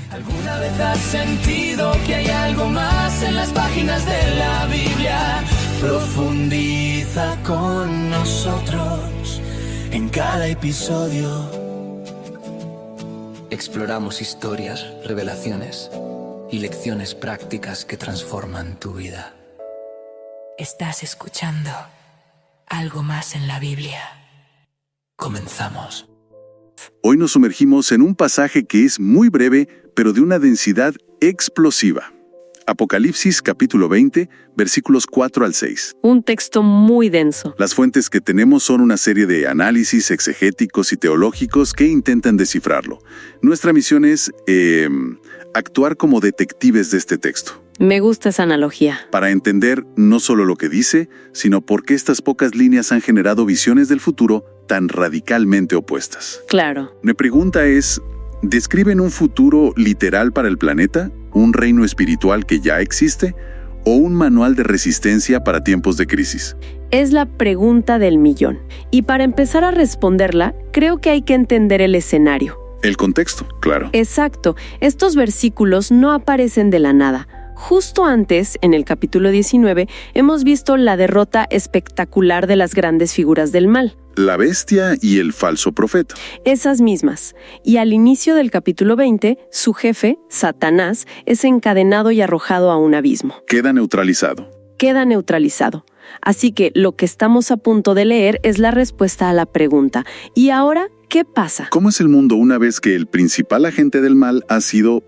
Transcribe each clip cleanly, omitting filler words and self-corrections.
¿Alguna vez has sentido que hay algo más en las páginas de la Biblia? Profundiza con nosotros en cada episodio. Exploramos historias, revelaciones y lecciones prácticas que transforman tu vida. Estás escuchando Algo Más en la Biblia. Comenzamos. Hoy nos sumergimos en un pasaje que es muy breve, pero de una densidad explosiva. Apocalipsis capítulo 20, versículos 4 al 6. Un texto muy denso. Las fuentes que tenemos son una serie de análisis exegéticos y teológicos que intentan descifrarlo. Nuestra misión es actuar como detectives de este texto. Me gusta esa analogía. Para entender no solo lo que dice, sino por qué estas pocas líneas han generado visiones del futuro tan radicalmente opuestas. Claro. Mi pregunta es, ¿describen un futuro literal para el planeta? ¿Un reino espiritual que ya existe? ¿O un manual de resistencia para tiempos de crisis? Es la pregunta del millón. Y para empezar a responderla, creo que hay que entender el escenario. El contexto, claro. Exacto. Estos versículos no aparecen de la nada. Justo antes, en el capítulo 19, hemos visto la derrota espectacular de las grandes figuras del mal. La bestia y el falso profeta. Esas mismas. Y al inicio del capítulo 20, su jefe, Satanás, es encadenado y arrojado a un abismo. Queda neutralizado. Así que lo que estamos a punto de leer es la respuesta a la pregunta. ¿Y ahora qué pasa? ¿Cómo es el mundo una vez que el principal agente del mal ha sido,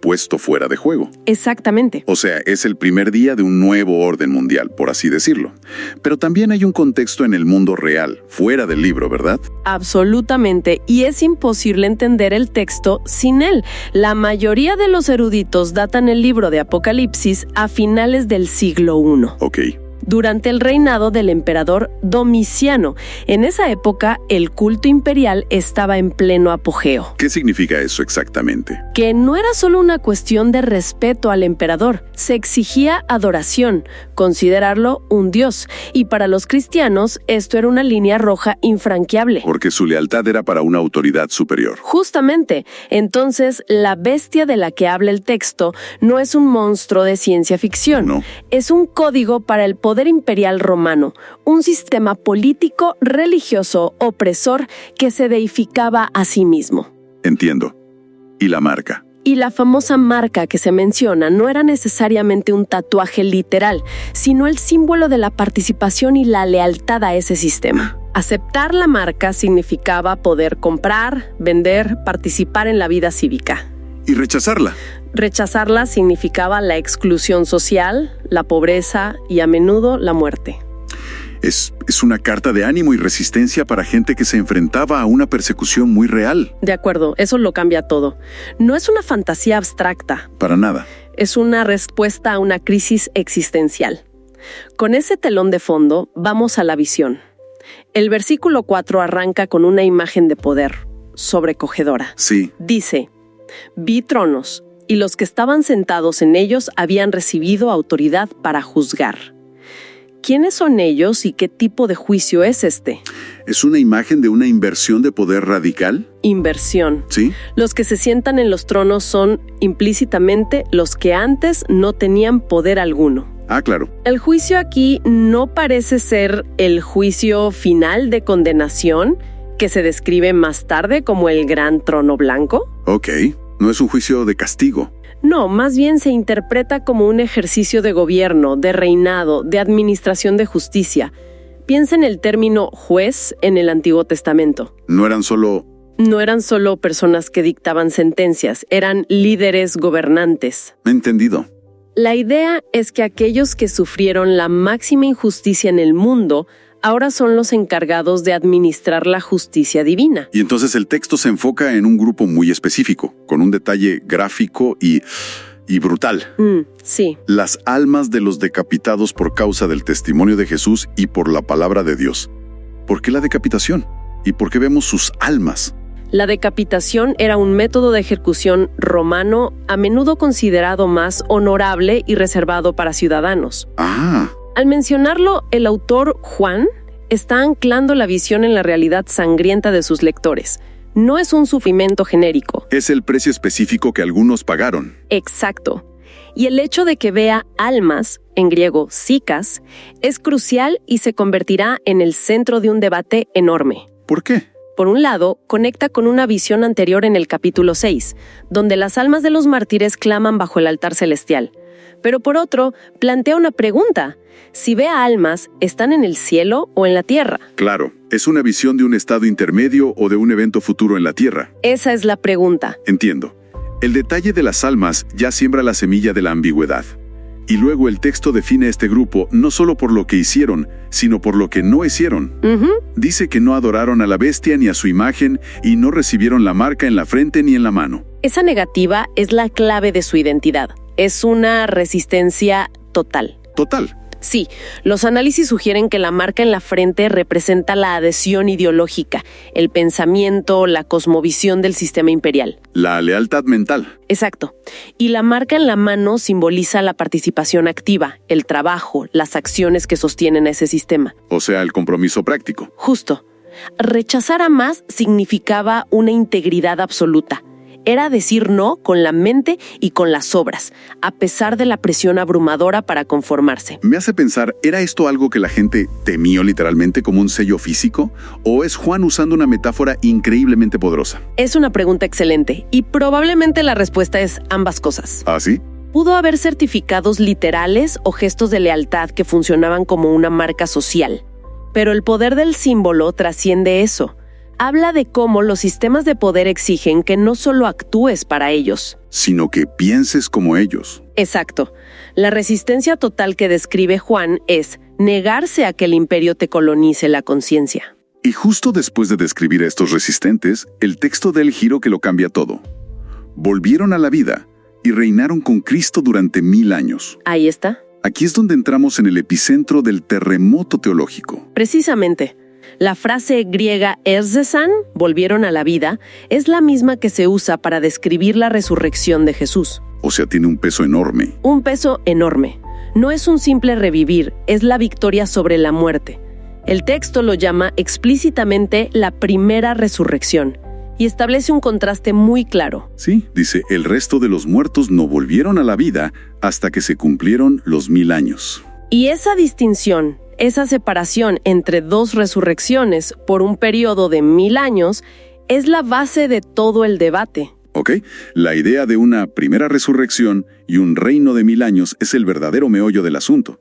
puesto fuera de juego? Exactamente. O sea, es el primer día de un nuevo orden mundial, por así decirlo. Pero también hay un contexto en el mundo real, fuera del libro, ¿verdad? Absolutamente, y es imposible entender el texto sin él. La mayoría de los eruditos datan el libro de Apocalipsis a finales del siglo I. Ok. Durante el reinado del emperador Domiciano. En esa época, el culto imperial estaba en pleno apogeo. ¿Qué significa eso exactamente? Que no era solo una cuestión de respeto al emperador, se exigía adoración, considerarlo un dios, y para los cristianos esto era una línea roja infranqueable. Porque su lealtad era para una autoridad superior. Justamente, entonces la bestia de la que habla el texto no es un monstruo de ciencia ficción, No. Es un código para el poder imperial romano, un sistema político, religioso, opresor que se deificaba a sí mismo. Entiendo. ¿Y la marca? Y la famosa marca que se menciona no era necesariamente un tatuaje literal, sino el símbolo de la participación y la lealtad a ese sistema. Aceptar la marca significaba poder comprar, vender, participar en la vida cívica. ¿Y rechazarla? Rechazarla significaba la exclusión social, la pobreza y a menudo la muerte. Es una carta de ánimo y resistencia para gente que se enfrentaba a una persecución muy real. De acuerdo, eso lo cambia todo. No es una fantasía abstracta. Para nada. Es una respuesta a una crisis existencial. Con ese telón de fondo, vamos a la visión. El versículo 4 arranca con una imagen de poder, sobrecogedora. Sí. Dice: vi tronos, y los que estaban sentados en ellos habían recibido autoridad para juzgar. ¿Quiénes son ellos y qué tipo de juicio es este? ¿Es una imagen de una inversión de poder radical? Inversión. Sí. Los que se sientan en los tronos son, implícitamente, los que antes no tenían poder alguno. Ah, claro. El juicio aquí no parece ser el juicio final de condenación, que se describe más tarde como el gran trono blanco. Ok. No es un juicio de castigo. No, más bien se interpreta como un ejercicio de gobierno, de reinado, de administración de justicia. Piensa en el término juez en el Antiguo Testamento. No eran solo personas que dictaban sentencias, eran líderes gobernantes. Entendido. La idea es que aquellos que sufrieron la máxima injusticia en el mundo ahora son los encargados de administrar la justicia divina. Y entonces el texto se enfoca en un grupo muy específico, con un detalle gráfico y brutal. Sí. Las almas de los decapitados por causa del testimonio de Jesús y por la palabra de Dios. ¿Por qué la decapitación? ¿Y por qué vemos sus almas? La decapitación era un método de ejecución romano a menudo considerado más honorable y reservado para ciudadanos. Ah. Al mencionarlo, el autor Juan está anclando la visión en la realidad sangrienta de sus lectores. No es un sufrimiento genérico. Es el precio específico que algunos pagaron. Exacto. Y el hecho de que vea almas, en griego psikas, es crucial y se convertirá en el centro de un debate enorme. ¿Por qué? Por un lado, conecta con una visión anterior en el capítulo 6, donde las almas de los mártires claman bajo el altar celestial. Pero por otro, plantea una pregunta. Si ve a almas, ¿están en el cielo o en la tierra? Claro, es una visión de un estado intermedio o de un evento futuro en la tierra. Esa es la pregunta. Entiendo. El detalle de las almas ya siembra la semilla de la ambigüedad. Y luego el texto define este grupo no solo por lo que hicieron, sino por lo que no hicieron. Dice que no adoraron a la bestia ni a su imagen y no recibieron la marca en la frente ni en la mano. Esa negativa es la clave de su identidad. Es una resistencia total. Total. Sí, los análisis sugieren que la marca en la frente representa la adhesión ideológica, el pensamiento, la cosmovisión del sistema imperial. La lealtad mental. Exacto. Y la marca en la mano simboliza la participación activa, el trabajo, las acciones que sostienen a ese sistema. O sea, el compromiso práctico. Justo. Rechazar a más significaba una integridad absoluta. Era decir no con la mente y con las obras, a pesar de la presión abrumadora para conformarse. Me hace pensar, ¿era esto algo que la gente temió literalmente como un sello físico? ¿O es Juan usando una metáfora increíblemente poderosa? Es una pregunta excelente, y probablemente la respuesta es ambas cosas. ¿Ah, sí? Pudo haber certificados literales o gestos de lealtad que funcionaban como una marca social. Pero el poder del símbolo trasciende eso. Habla de cómo los sistemas de poder exigen que no solo actúes para ellos, sino que pienses como ellos. Exacto. La resistencia total que describe Juan es negarse a que el imperio te colonice la conciencia. Y justo después de describir a estos resistentes, el texto da el giro que lo cambia todo. Volvieron a la vida y reinaron con Cristo durante 1000 años. Ahí está. Aquí es donde entramos en el epicentro del terremoto teológico. Precisamente. La frase griega erzesan, volvieron a la vida, es la misma que se usa para describir la resurrección de Jesús. O sea, tiene un peso enorme. Un peso enorme. No es un simple revivir, es la victoria sobre la muerte. El texto lo llama explícitamente la primera resurrección y establece un contraste muy claro. Sí, dice, el resto de los muertos no volvieron a la vida hasta que se cumplieron los 1000 años. Y esa distinción, esa separación entre dos resurrecciones por un periodo de 1000 años es la base de todo el debate. Ok, la idea de una primera resurrección y un reino de 1000 años es el verdadero meollo del asunto.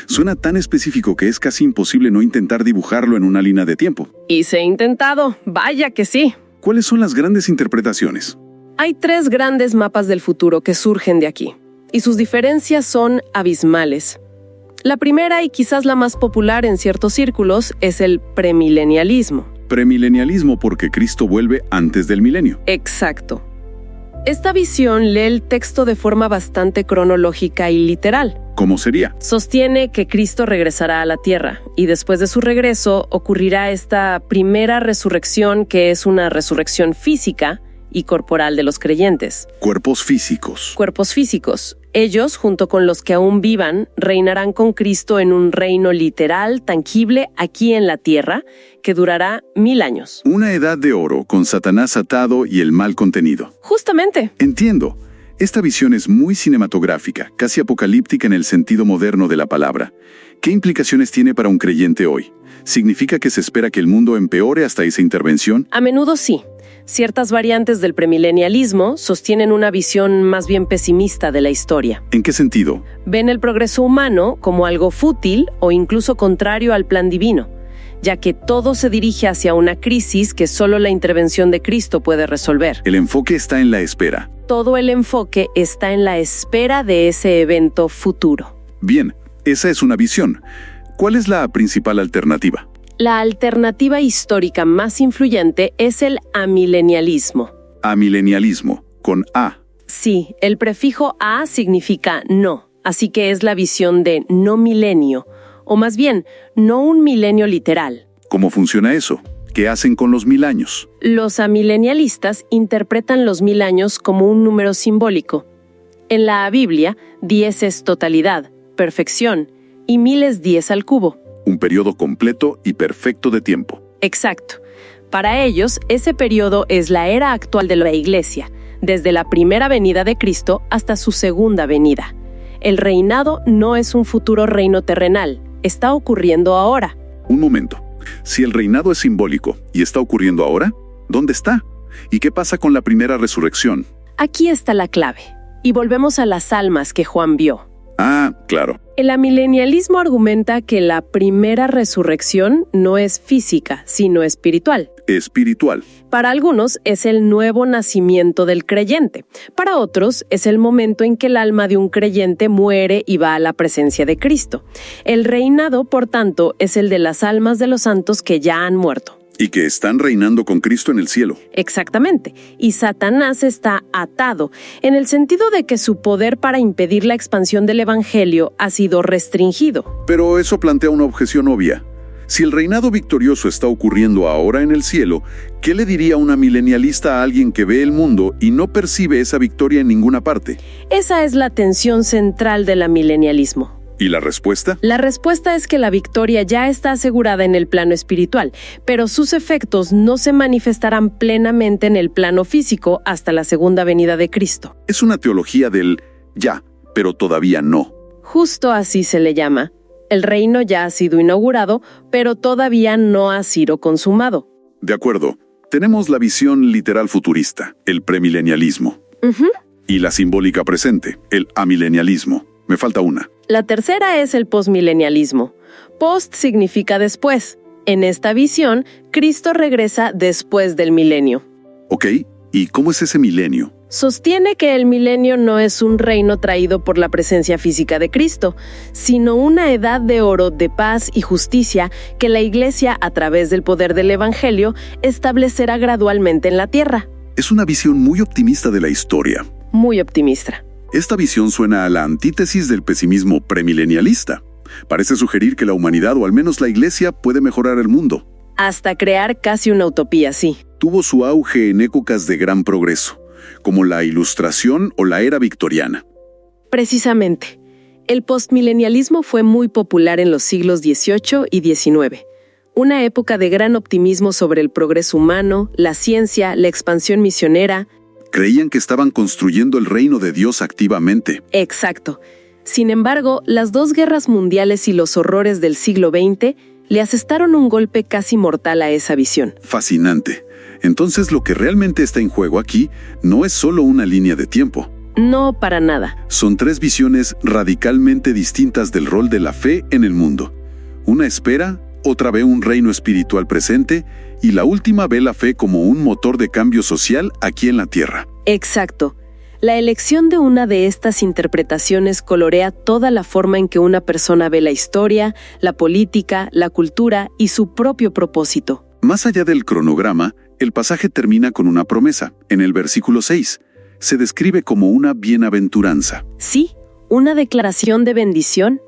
Suena tan específico que es casi imposible no intentar dibujarlo en una línea de tiempo. Y se ha intentado, vaya que sí. ¿Cuáles son las grandes interpretaciones? Hay 3 grandes mapas del futuro que surgen de aquí, y sus diferencias son abismales. La primera y quizás la más popular en ciertos círculos es el premilenialismo. Premilenialismo porque Cristo vuelve antes del milenio. Exacto. Esta visión lee el texto de forma bastante cronológica y literal. ¿Cómo sería? Sostiene que Cristo regresará a la tierra y después de su regreso ocurrirá esta primera resurrección que es una resurrección física y corporal de los creyentes. Cuerpos físicos. Cuerpos físicos. Ellos, junto con los que aún vivan, reinarán con Cristo en un reino literal, tangible, aquí en la tierra, que durará 1000 años. Una edad de oro con Satanás atado y el mal contenido. Justamente. Entiendo. Esta visión es muy cinematográfica, casi apocalíptica en el sentido moderno de la palabra. ¿Qué implicaciones tiene para un creyente hoy? ¿Significa que se espera que el mundo empeore hasta esa intervención? A menudo sí. Ciertas variantes del premilenialismo sostienen una visión más bien pesimista de la historia. ¿En qué sentido? Ven el progreso humano como algo fútil o incluso contrario al plan divino, ya que todo se dirige hacia una crisis que solo la intervención de Cristo puede resolver. El enfoque está en la espera. Todo el enfoque está en la espera de ese evento futuro. Bien, esa es una visión. ¿Cuál es la principal alternativa? La alternativa histórica más influyente es el amilenialismo. Amilenialismo, con A. Sí, el prefijo a significa no, así que es la visión de no milenio, o más bien, no un milenio literal. ¿Cómo funciona eso? ¿Qué hacen con los 1000 años? Los amilenialistas interpretan los 1000 años como un número simbólico. En la Biblia, 10 es totalidad, perfección, y 1000 es 10 al cubo. Un periodo completo y perfecto de tiempo. Exacto. Para ellos, ese periodo es la era actual de la Iglesia, desde la primera venida de Cristo hasta su segunda venida. El reinado no es un futuro reino terrenal, está ocurriendo ahora. Un momento. Si el reinado es simbólico y está ocurriendo ahora, ¿dónde está? ¿Y qué pasa con la primera resurrección? Aquí está la clave. Y volvemos a las almas que Juan vio. Ah, claro. El amilenialismo argumenta que la primera resurrección no es física, sino espiritual. Espiritual. Para algunos es el nuevo nacimiento del creyente. Para otros es el momento en que el alma de un creyente muere y va a la presencia de Cristo. El reinado, por tanto, es el de las almas de los santos que ya han muerto. Y que están reinando con Cristo en el cielo. Exactamente. Y Satanás está atado, en el sentido de que su poder para impedir la expansión del evangelio ha sido restringido. Pero eso plantea una objeción obvia. Si el reinado victorioso está ocurriendo ahora en el cielo, ¿qué le diría una milenialista a alguien que ve el mundo y no percibe esa victoria en ninguna parte? Esa es la tensión central del amilenialismo. ¿Y la respuesta? La respuesta es que la victoria ya está asegurada en el plano espiritual, pero sus efectos no se manifestarán plenamente en el plano físico hasta la segunda venida de Cristo. Es una teología del ya, pero todavía no. Justo así se le llama. El reino ya ha sido inaugurado, pero todavía no ha sido consumado. De acuerdo. Tenemos la visión literal futurista, el premilenialismo. Y la simbólica presente, el amilenialismo. Me falta una. La tercera es el postmilenialismo. Post significa después. En esta visión, Cristo regresa después del milenio. Ok, ¿y cómo es ese milenio? Sostiene que el milenio no es un reino traído por la presencia física de Cristo, sino una edad de oro de paz y justicia que la Iglesia, a través del poder del Evangelio, establecerá gradualmente en la tierra. Es una visión muy optimista de la historia. Muy optimista. Esta visión suena a la antítesis del pesimismo premilenialista. Parece sugerir que la humanidad, o al menos la Iglesia, puede mejorar el mundo. Hasta crear casi una utopía, sí. Tuvo su auge en épocas de gran progreso, como la Ilustración o la era victoriana. Precisamente. El postmilenialismo fue muy popular en los siglos XVIII y XIX. Una época de gran optimismo sobre el progreso humano, la ciencia, la expansión misionera. Creían que estaban construyendo el reino de Dios activamente. Exacto. Sin embargo, las dos guerras mundiales y los horrores del siglo XX le asestaron un golpe casi mortal a esa visión. Fascinante. Entonces lo que realmente está en juego aquí no es solo una línea de tiempo. No, para nada. Son tres visiones radicalmente distintas del rol de la fe en el mundo. Una espera, otra ve un reino espiritual presente, y la última ve la fe como un motor de cambio social aquí en la Tierra. Exacto. La elección de una de estas interpretaciones colorea toda la forma en que una persona ve la historia, la política, la cultura y su propio propósito. Más allá del cronograma, el pasaje termina con una promesa. En el versículo 6, se describe como una bienaventuranza. Sí, una declaración de bendición.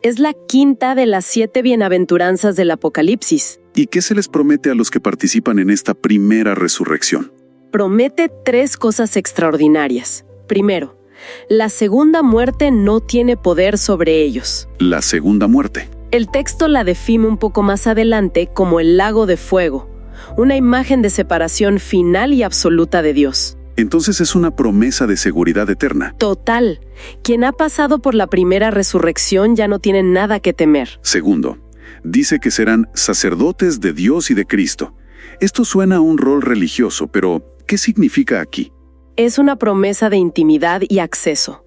Es la quinta de las 7 bienaventuranzas del Apocalipsis. ¿Y qué se les promete a los que participan en esta primera resurrección? Promete 3 cosas extraordinarias. Primero, la segunda muerte no tiene poder sobre ellos. La segunda muerte. El texto la define un poco más adelante como el lago de fuego, una imagen de separación final y absoluta de Dios. Entonces es una promesa de seguridad eterna. Total. Quien ha pasado por la primera resurrección ya no tiene nada que temer. Segundo, dice que serán sacerdotes de Dios y de Cristo. Esto suena a un rol religioso, pero ¿qué significa aquí? Es una promesa de intimidad y acceso.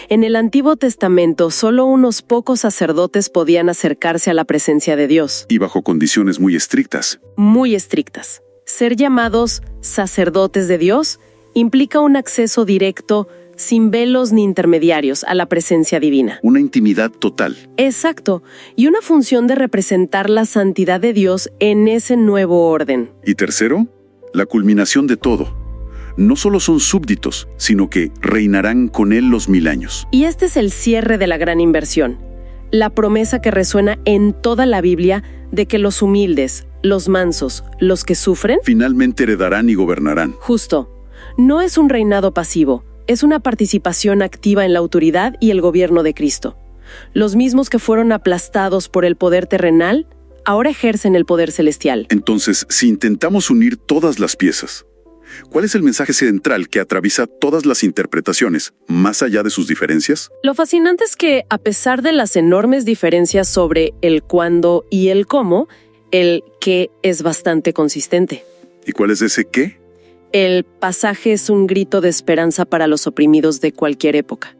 En el Antiguo Testamento, solo unos pocos sacerdotes podían acercarse a la presencia de Dios. Y bajo condiciones muy estrictas. Muy estrictas. Ser llamados sacerdotes de Dios implica un acceso directo, sin velos ni intermediarios, a la presencia divina. Una intimidad total. Exacto, y una función de representar la santidad de Dios en ese nuevo orden. Y tercero, la culminación de todo. No solo son súbditos, sino que reinarán con él los 1000 años. Y este es el cierre de la gran inversión. La promesa que resuena en toda la Biblia de que los humildes, los mansos, los que sufren, finalmente heredarán y gobernarán. Justo. No es un reinado pasivo, es una participación activa en la autoridad y el gobierno de Cristo. Los mismos que fueron aplastados por el poder terrenal, ahora ejercen el poder celestial. Entonces, si intentamos unir todas las piezas, ¿cuál es el mensaje central que atraviesa todas las interpretaciones, más allá de sus diferencias? Lo fascinante es que, a pesar de las enormes diferencias sobre el cuándo y el cómo, el qué es bastante consistente. ¿Y cuál es ese qué? El pasaje es un grito de esperanza para los oprimidos de cualquier época.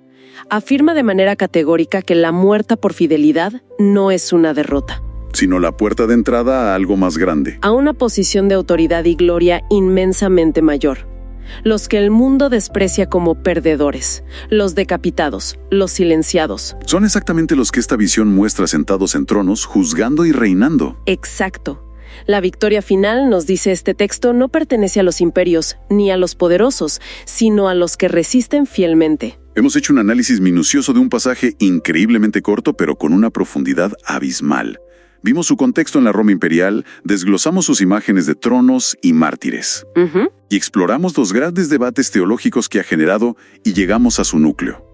Afirma de manera categórica que la muerte por fidelidad no es una derrota, sino la puerta de entrada a algo más grande. A una posición de autoridad y gloria inmensamente mayor. Los que el mundo desprecia como perdedores, los decapitados, los silenciados. Son exactamente los que esta visión muestra sentados en tronos, juzgando y reinando. Exacto. La victoria final, nos dice este texto, no pertenece a los imperios ni a los poderosos, sino a los que resisten fielmente. Hemos hecho un análisis minucioso de un pasaje increíblemente corto, pero con una profundidad abismal. Vimos su contexto en la Roma imperial, desglosamos sus imágenes de tronos y mártires. Y exploramos los grandes debates teológicos que ha generado y llegamos a su núcleo.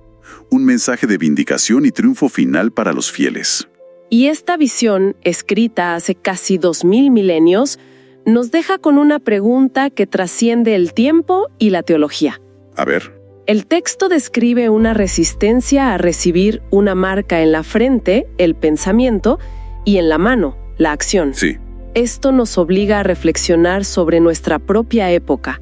Un mensaje de vindicación y triunfo final para los fieles. Y esta visión, escrita hace casi 2000 milenios, nos deja con una pregunta que trasciende el tiempo y la teología. A ver. El texto describe una resistencia a recibir una marca en la frente, el pensamiento, y en la mano, la acción. Sí. Esto nos obliga a reflexionar sobre nuestra propia época.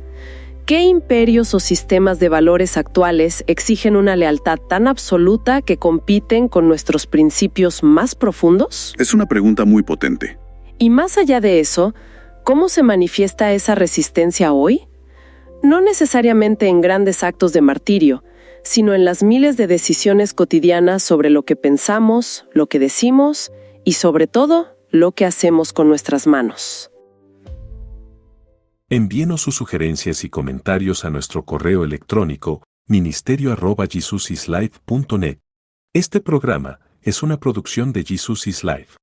¿Qué imperios o sistemas de valores actuales exigen una lealtad tan absoluta que compiten con nuestros principios más profundos? Es una pregunta muy potente. Y más allá de eso, ¿cómo se manifiesta esa resistencia hoy? No necesariamente en grandes actos de martirio, sino en las miles de decisiones cotidianas sobre lo que pensamos, lo que decimos y sobre todo, lo que hacemos con nuestras manos. Envíenos sus sugerencias y comentarios a nuestro correo electrónico ministerio@jesusislife.net. Este programa es una producción de Jesus is Life.